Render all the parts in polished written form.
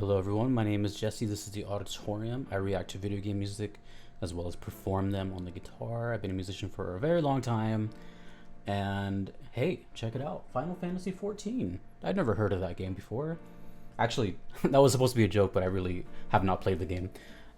Hello everyone, my name is Jesse. This is the Auditorium. I react to video game music as well as perform them on the guitar. I've been a musician for a very long time. And hey, check it out. Final Fantasy XIV. I'd never heard of that game before. Actually, that was supposed to be a joke, but I really have not played the game.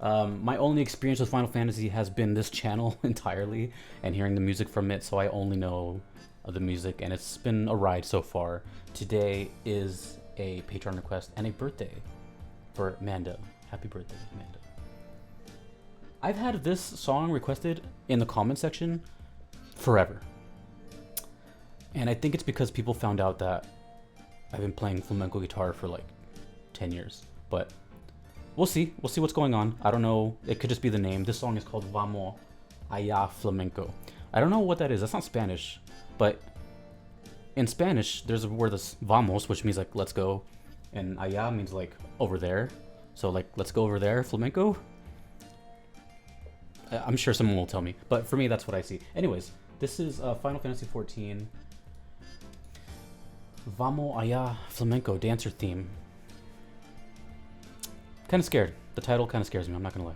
My only experience with Final Fantasy has been this channel entirely and hearing the music from it, so I only know the music, and it's been a ride so far. Today is a Patreon request and a birthday for Mando. Happy birthday, Mando. I've had this song requested in the comment section forever. And I think it's because people found out that I've been playing flamenco guitar for like 10 years. But we'll see. We'll see what's going on. I don't know. It could just be the name. This song is called Vamo Alla Flamenco. I don't know what that is. That's not Spanish. But in Spanish, there's a word that's vamos, which means like let's go. And allá means like over there. So like let's go over there, flamenco. I'm sure someone will tell me. But for me, that's what I see. Anyways, this is Final Fantasy XIV. Vamo Alla Flamenco dancer theme. Kind of scared. The title kind of scares me, I'm not gonna lie.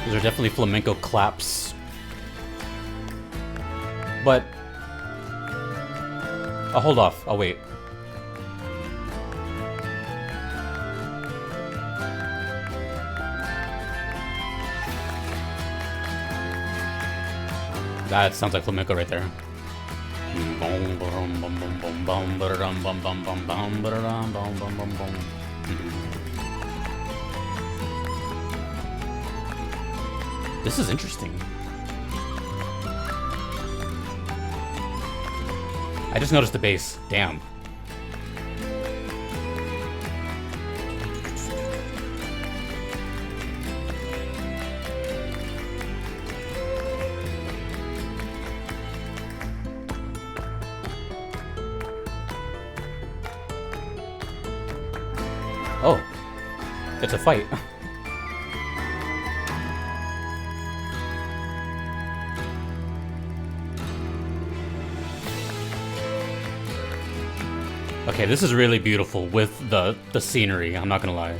Those are definitely flamenco claps. But I'll hold off. I'll wait. That sounds like flamenco right there. This is interesting. I just noticed the bass. Damn. Oh, it's a fight. Okay, this is really beautiful with the scenery, I'm not gonna lie.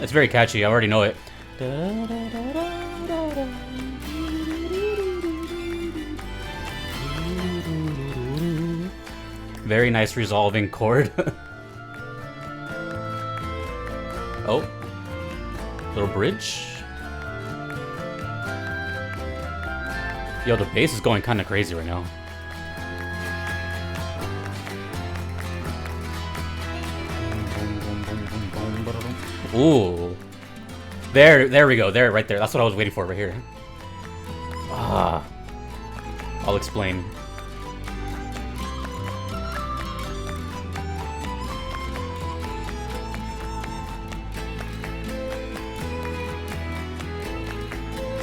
It's very catchy, I already know it. Very nice resolving chord. Oh, little bridge. Yo, the bass is going kind of crazy right now. Ooh. There we go. There, right there. That's what I was waiting for right here. Ah. I'll explain.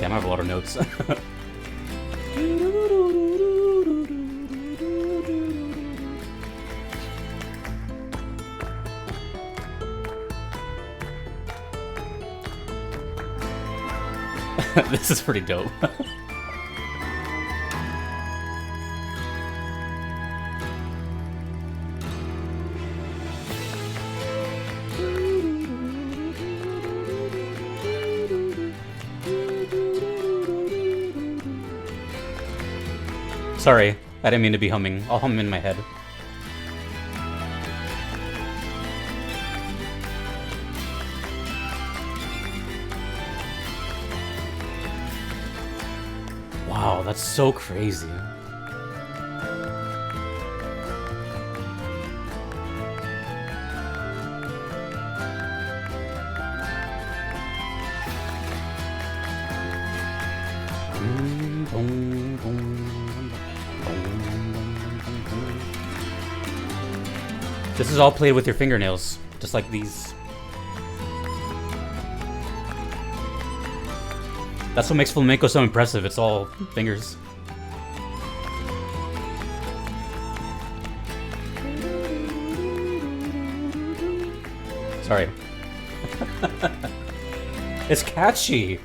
Damn, I have a lot of notes. This is pretty dope. Sorry, I didn't mean to be humming. I'll hum in my head. Wow, that's so crazy. This is all played with your fingernails, just like these. That's what makes flamenco so impressive. It's all fingers. Sorry. It's catchy.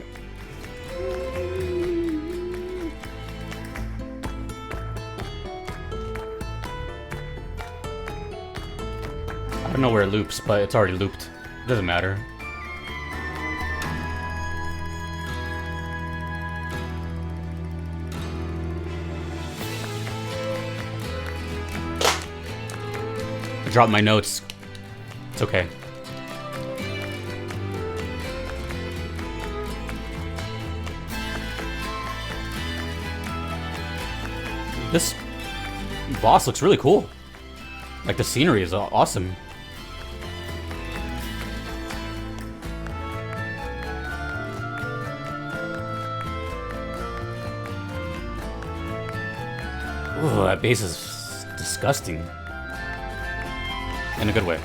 I don't know where it loops, but it's already looped. It doesn't matter. I dropped my notes. It's okay. This boss looks really cool. Like, the scenery is awesome. Ooh, that bass is disgusting. In a good way.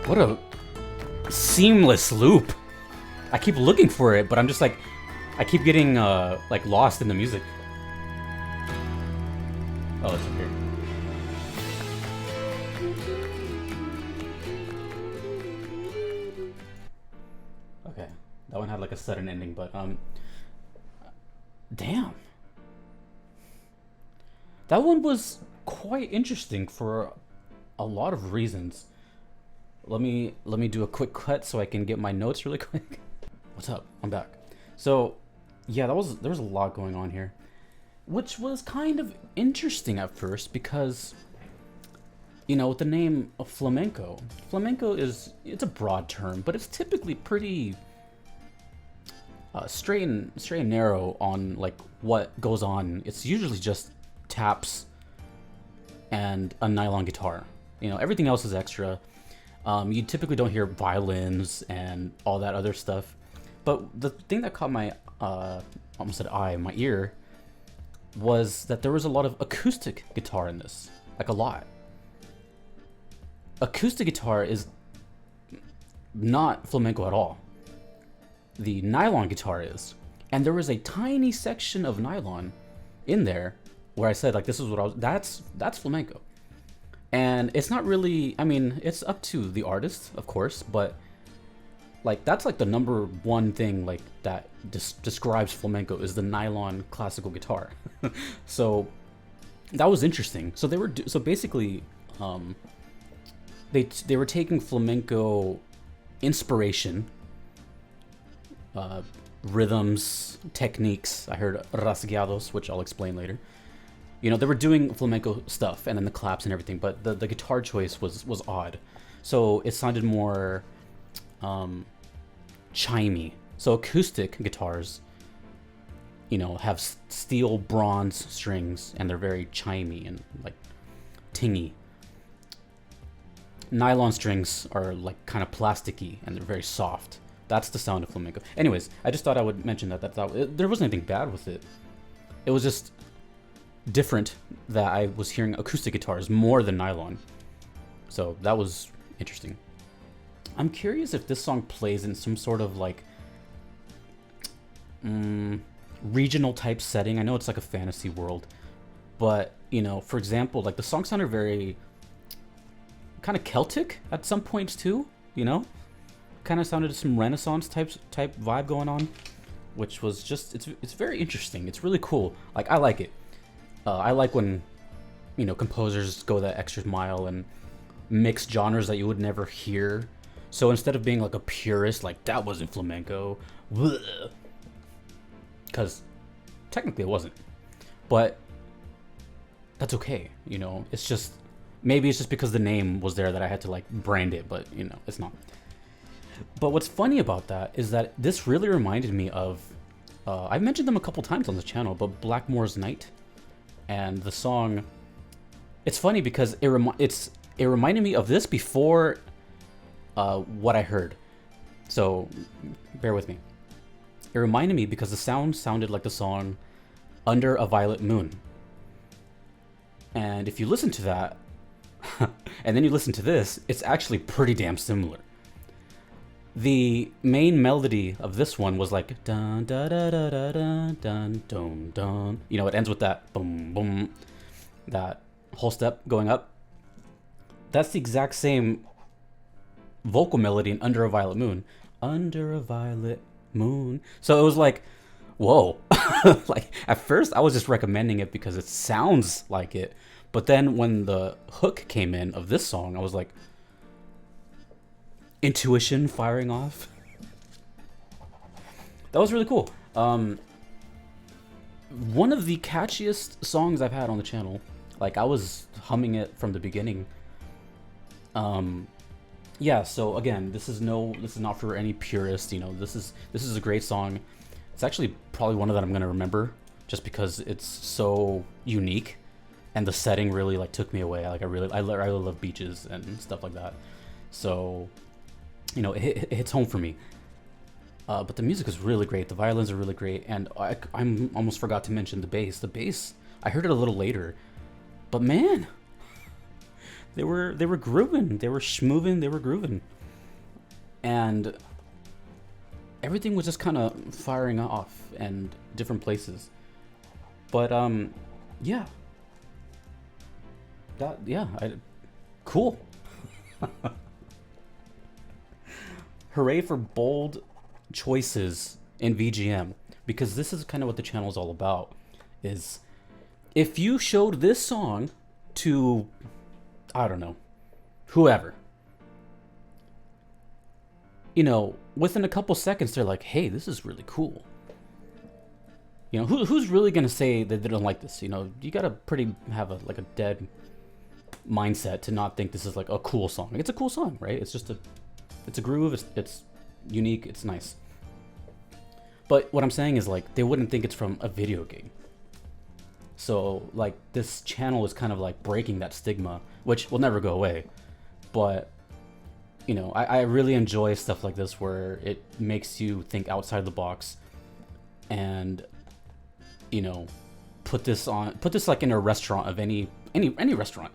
What a seamless loop. I keep looking for it, but I'm just like, I keep getting like lost in the music. Oh, it's up here. Okay, that one had like a sudden ending, but damn. That one was quite interesting for a lot of reasons. Let me do a quick cut so I can get my notes really quick. What's up? I'm back. So, yeah, there was a lot going on here, which was kind of interesting at first because, you know, with the name of flamenco it's a broad term, but it's typically pretty straight and narrow on like what goes on. It's usually just taps and a nylon guitar. You know, everything else is extra. You typically don't hear violins and all that other stuff. But the thing that caught my, almost said eye, my ear, was that there was a lot of acoustic guitar in this. Like, a lot. Acoustic guitar is not flamenco at all. The nylon guitar is. And there was a tiny section of nylon in there where I said, like, this is what I was, that's flamenco. And it's not really, I mean, it's up to the artist, of course, but like that's like the number one thing like that describes flamenco is the nylon classical guitar. So that was interesting. So they were so basically they were taking flamenco inspiration, rhythms, techniques. I heard rasgueados, which I'll explain later. You know, they were doing flamenco stuff and then the claps and everything, but the guitar choice was odd. So it sounded more chimey. So acoustic guitars, you know, have steel bronze strings and they're very chimey and like tingy. Nylon strings are like kind of plasticky and they're very soft. That's the sound of flamenco. Anyways, I just thought I would mention that there wasn't anything bad with it. It was just different that I was hearing acoustic guitars more than nylon. So that was interesting. I'm curious if this song plays in some sort of like regional type setting. I know it's like a fantasy world, but you know, for example, like the song sounded very kind of Celtic at some points too. You know, kind of sounded some Renaissance type vibe going on, which was just it's very interesting. It's really cool. Like I like it. I like when composers go that extra mile and mix genres that you would never hear. So instead of being like a purist, like that wasn't flamenco, because technically it wasn't, but that's okay. It's just maybe it's just because the name was there that I had to like brand it, but it's not. But what's funny about that is that this really reminded me of I've mentioned them a couple times on the channel, but Blackmore's Night and the song. It's funny because it reminded me of this before what I heard. So bear with me. It reminded me because the sound sounded like the song Under a Violet Moon. And if you listen to that, and then you listen to this, it's actually pretty damn similar. The main melody of this one was like dun da da da da dun dun dun dun. It ends with that boom boom, that whole step going up. That's the exact same vocal melody in Under a Violet Moon. Under a Violet Moon. So it was like, whoa. Like at first I was just recommending it because it sounds like it. But then when the hook came in of this song, I was like, intuition firing off. That was really cool. One of the catchiest songs I've had on the channel. Like I was humming it from the beginning. Yeah, so again, this is not for any purist, this is a great song. It's actually probably one of that I'm gonna remember just because it's so unique and the setting really like took me away. Like I really love beaches and stuff like that. So, it hits home for me. But the music is really great. The violins are really great, and I'm almost forgot to mention the bass. The bass, I heard it a little later, but man, they were grooving. They were schmoovin'. They were grooving, and everything was just kind of firing off and different places. But yeah, cool. Hooray for bold choices in VGM, because this is kind of what the channel is all about. Is if you showed this song to, I don't know, whoever, within a couple seconds they're like, hey, this is really cool. Who's really gonna say that they don't like this? You gotta have a dead mindset to not think this is like a cool song. It's a cool song, right? It's a groove. It's unique. It's nice. But what I'm saying is like they wouldn't think it's from a video game. So like this channel is kind of like breaking that stigma, which will never go away. But I really enjoy stuff like this where it makes you think outside the box and put this like in a restaurant of any restaurant.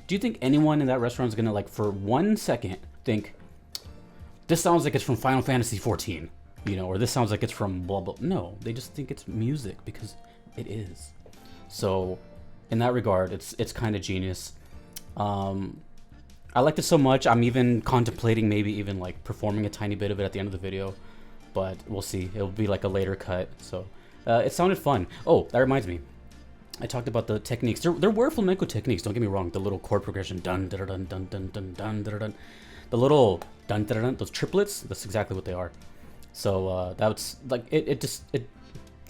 Do you think anyone in that restaurant is gonna like for 1 second think this sounds like it's from Final Fantasy XIV, or this sounds like it's from blah blah? No, they just think it's music because it is. So in that regard, it's kind of genius. I liked it so much, I'm even contemplating maybe even like performing a tiny bit of it at the end of the video, but we'll see. It'll be like a later cut. So it sounded fun. Oh, that reminds me, I talked about the techniques. There were flamenco techniques, don't get me wrong. The little chord progression, dun dun dun dun dun dun dun dun dun, the little dun dun dun, those triplets, that's exactly what they are. So that's like it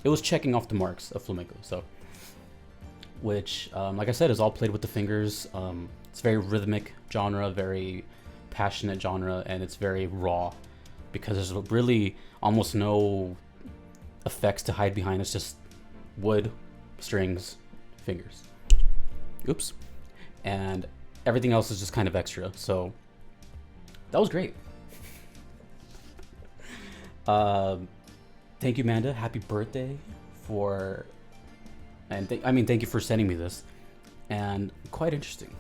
was checking off the marks of flamenco. So which like I said is all played with the fingers. It's very rhythmic genre, very passionate genre, and it's very raw because there's really almost no effects to hide behind. It's just wood, strings, fingers. Oops. And everything else is just kind of extra. So that was great. Thank you, Amanda. Happy birthday thank you for sending me this. And quite interesting.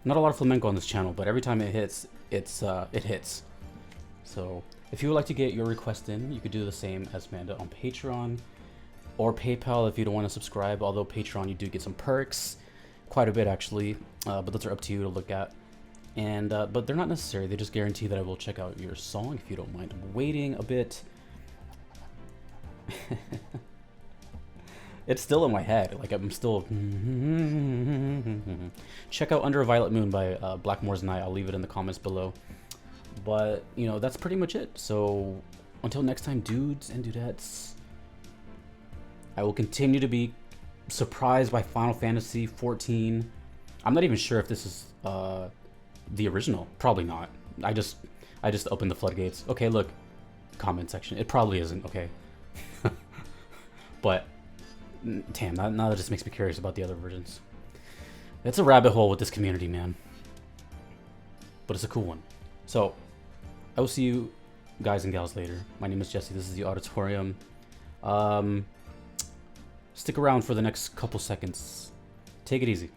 Not a lot of flamenco on this channel, but every time it hits, it hits. So if you would like to get your request in, you could do the same as Manda on Patreon or PayPal if you don't want to subscribe. Although Patreon, you do get some perks, quite a bit actually, but those are up to you to look at. And but they're not necessary. They just guarantee that I will check out your song if you don't mind waiting a bit. It's still in my head. Like I'm still. Check out Under a Violet Moon by Blackmore's Night. I'll leave it in the comments below. But you know, that's pretty much it. So until next time, dudes and dudettes, I will continue to be surprised by Final Fantasy XIV. I'm not even sure if this is the original. Probably not. I just opened the floodgates. Okay, look, comment section. It probably isn't. Okay. But damn, now that just makes me curious about the other versions. It's a rabbit hole with this community, man. But it's a cool one. So, I will see you guys and gals later. My name is Jesse. This is the Auditorium. Stick around for the next couple seconds. Take it easy.